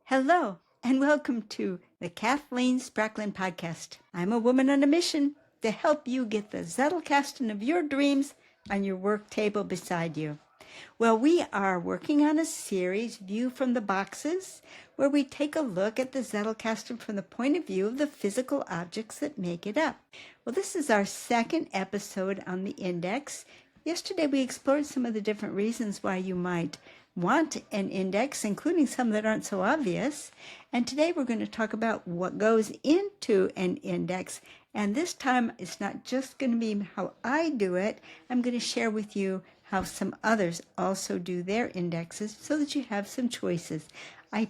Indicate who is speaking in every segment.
Speaker 1: Hello, and welcome to the Kathleen Spracklin Podcast. I'm a woman on a mission to help you get the Zettelkasten of your dreams on your work table beside you. Well, we are working on a series, View from the Boxes, where we take a look at the Zettelkasten from the point of view of the physical objects that make it up. Well, this is our second episode on the index. Yesterday, we explored some of the different reasons why you might want an index, including some that aren't so obvious. And today we're going to talk about what goes into an index. And this time it's not just going to be how I do it. I'm going to share with you how some others also do their indexes so that you have some choices. I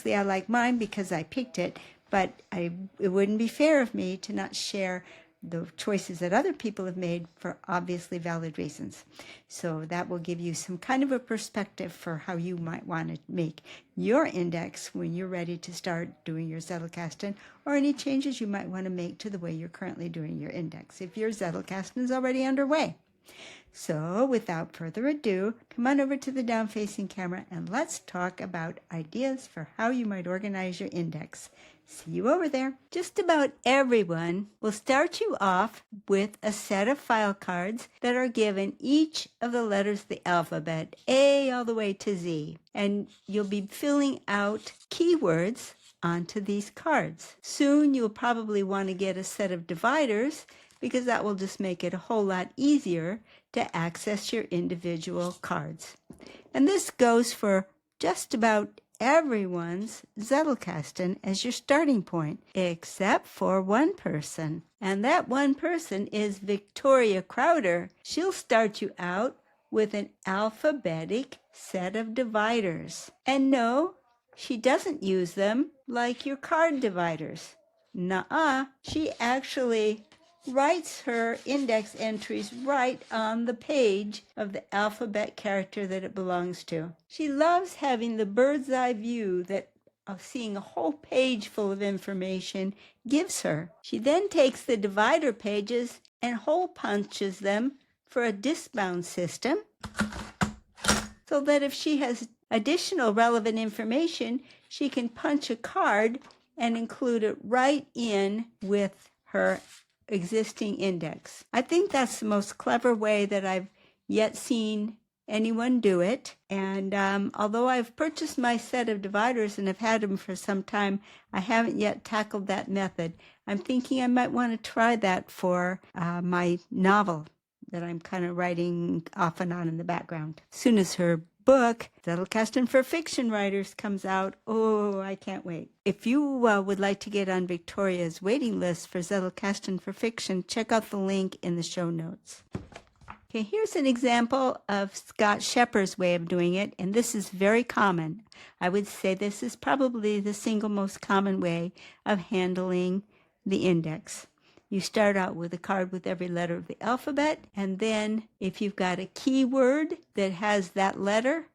Speaker 1: like mine because I picked it, but it wouldn't be fair of me to not share the choices that other people have made for obviously valid reasons. So that will give you some kind of a perspective for how you might want to make your index when you're ready to start doing your Zettelkasten, or any changes you might want to make to the way you're currently doing your index if your Zettelkasten is already underway. So without further ado, come on over to the down-facing camera and let's talk about ideas for how you might organize your index. See you over there. Just about everyone will start you off with a set of file cards that are given each of the letters of the alphabet, A all the way to Z. And you'll be filling out keywords onto these cards. Soon you'll probably want to get a set of dividers because that will just make it a whole lot easier to access your individual cards. And this goes for just about everyone's Zettelkasten as your starting point, except for one person. And that one person is Victoria Crowder. She'll start you out with an alphabetic set of dividers. And no, she doesn't use them like your card dividers. Nuh-uh, she actually writes her index entries right on the page of the alphabet character that it belongs to. She loves having the bird's eye view that seeing a whole page full of information gives her. She then takes the divider pages and hole punches them for a discbound system so that if she has additional relevant information, she can punch a card and include it right in with her existing index. I think that's the most clever way that I've yet seen anyone do it. And although I've purchased my set of dividers and have had them for some time, I haven't yet tackled that method. I'm thinking I might want to try that for my novel that I'm kind of writing off and on in the background. As soon as her book, Zettelkasten for Fiction Writers, comes out, oh, I can't wait. If you would like to get on Victoria's waiting list for Zettelkasten for Fiction, check out the link in the show notes. Okay, here's an example of Scott Shepper's way of doing it, and this is very common. I would say this is probably the single most common way of handling the index. You start out with a card with every letter of the alphabet, and then if you've got a keyword that has that letter,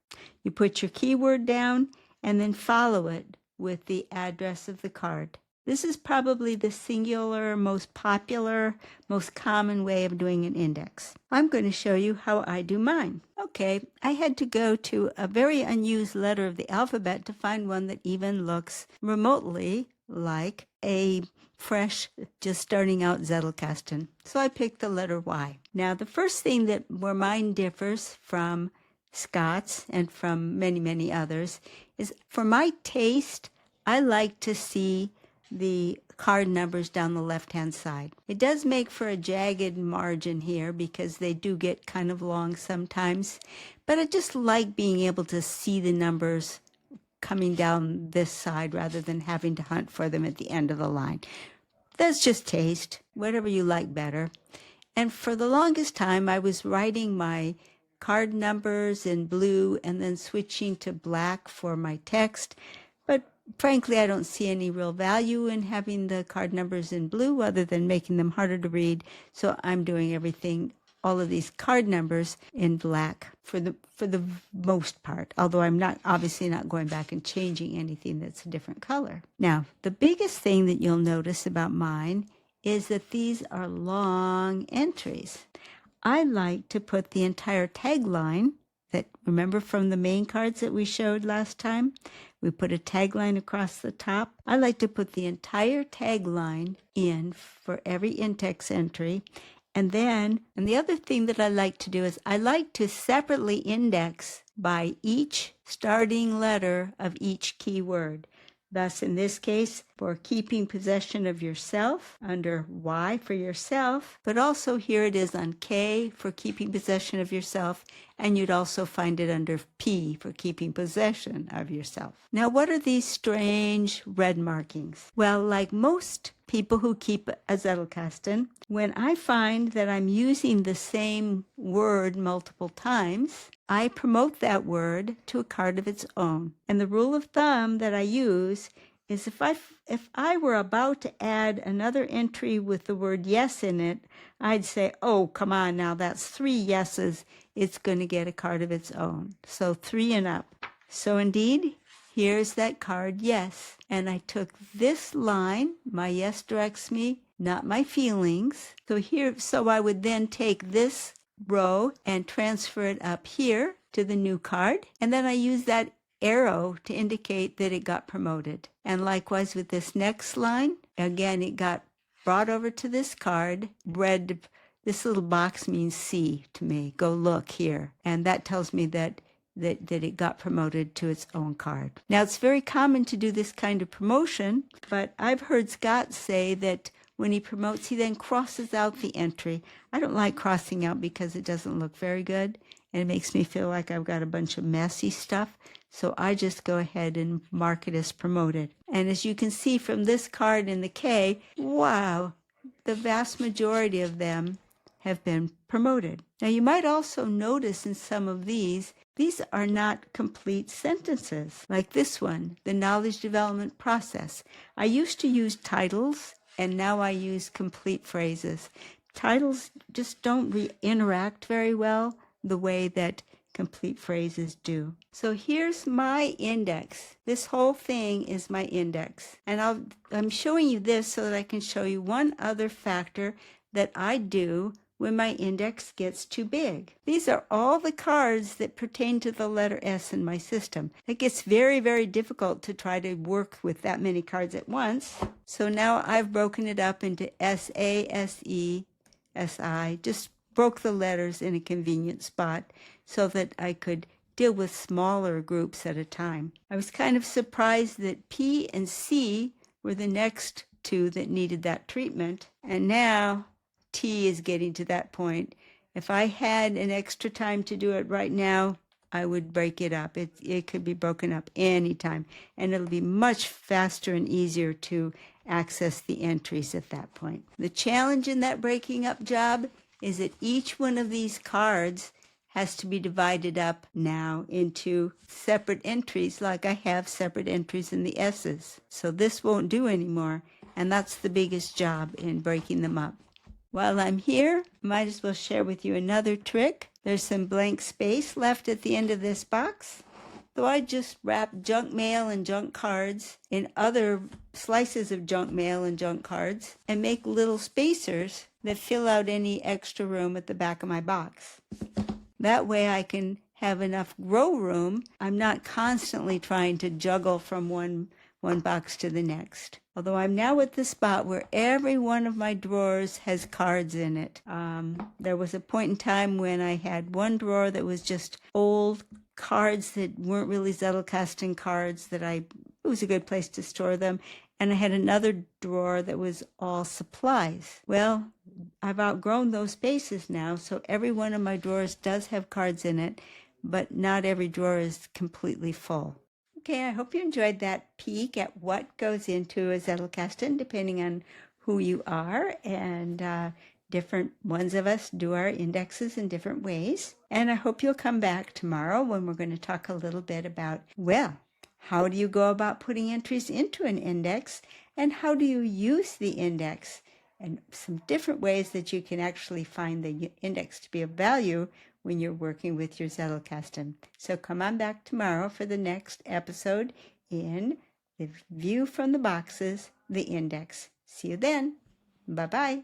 Speaker 1: you put your keyword down and then follow it with the address of the card. This is probably the singular, most popular, most common way of doing an index. I'm going to show you how I do mine. Okay, I had to go to a very unused letter of the alphabet to find one that even looks remotely like a fresh, just starting out Zettelkasten. So I picked the letter Y. Now, the first thing where mine differs from Scott's and from many, many others is for my taste, I like to see the card numbers down the left-hand side. It does make for a jagged margin here because they do get kind of long sometimes, but I just like being able to see the numbers coming down this side rather than having to hunt for them at the end of the line. That's just taste, whatever you like better. And for the longest time, I was writing my card numbers in blue and then switching to black for my text. But frankly, I don't see any real value in having the card numbers in blue other than making them harder to read. So I'm doing all of these card numbers in black for the most part, although I'm obviously not going back and changing anything that's a different color. Now, the biggest thing that you'll notice about mine is that these are long entries. I like to put the entire tagline that, remember from the main cards that we showed last time? We put a tagline across the top. I like to put the entire tagline in for every in-text entry. And the other thing that I like to do is I like to separately index by each starting letter of each keyword. Thus, in this case, for keeping possession of yourself, under Y for yourself, but also here it is on K for keeping possession of yourself, and you'd also find it under P for keeping possession of yourself. Now, what are these strange red markings? Well, like most people who keep a Zettelkasten, when I find that I'm using the same word multiple times, I promote that word to a card of its own. And the rule of thumb that I use is if I were about to add another entry with the word yes in it, I'd say, oh, come on now, that's 3 yeses. It's going to get a card of its own. So 3 and up. So indeed, here's that card, yes. And I took this line, my yes directs me, not my feelings. So I would then take this row and transfer it up here to the new card. And then I use that arrow to indicate that it got promoted. And likewise with this next line, again, it got brought over to this card. Red, this little box means see to me. Go look here. And that tells me that it got promoted to its own card. Now, it's very common to do this kind of promotion, but I've heard Scott say that when he promotes, he then crosses out the entry. I don't like crossing out because it doesn't look very good, and it makes me feel like I've got a bunch of messy stuff. So I just go ahead and mark it as promoted. And as you can see from this card in the K, wow, the vast majority of them have been promoted. Now, you might also notice in some of these are not complete sentences, like this one, the knowledge development process. I used to use titles, and now I use complete phrases. Titles just don't interact very well the way that complete phrases do. So here's my index. This whole thing is my index. And I'm showing you this so that I can show you one other factor that I do when my index gets too big. These are all the cards that pertain to the letter S in my system. It gets very, very difficult to try to work with that many cards at once. So now I've broken it up into S-A, S-E, S-I, just broke the letters in a convenient spot so that I could deal with smaller groups at a time. I was kind of surprised that P and C were the next 2 that needed that treatment, and now T is getting to that point. If I had an extra time to do it right now, I would break it up. It could be broken up anytime, and it'll be much faster and easier to access the entries at that point. The challenge in that breaking up job is that each one of these cards has to be divided up now into separate entries, like I have separate entries in the S's. So this won't do anymore, and that's the biggest job in breaking them up. While I'm here, might as well share with you another trick. There's some blank space left at the end of this box. So I just wrap junk mail and junk cards in other slices of junk mail and junk cards and make little spacers that fill out any extra room at the back of my box. That way I can have enough row room. I'm not constantly trying to juggle from one box to the next. Although I'm now at the spot where every one of my drawers has cards in it. There was a point in time when I had one drawer that was just old cards that weren't really Zettelkasten cards it was a good place to store them. And I had another drawer that was all supplies. Well, I've outgrown those spaces now, so every one of my drawers does have cards in it, but not every drawer is completely full. Okay, I hope you enjoyed that peek at what goes into a Zettelkasten, depending on who you are, and different ones of us do our indexes in different ways. And I hope you'll come back tomorrow when we're going to talk a little bit about, well, how do you go about putting entries into an index, and how do you use the index, and some different ways that you can actually find the index to be of value when you're working with your Zettelkasten. So come on back tomorrow for the next episode in the View from the Boxes, the Index. See you then. Bye-bye.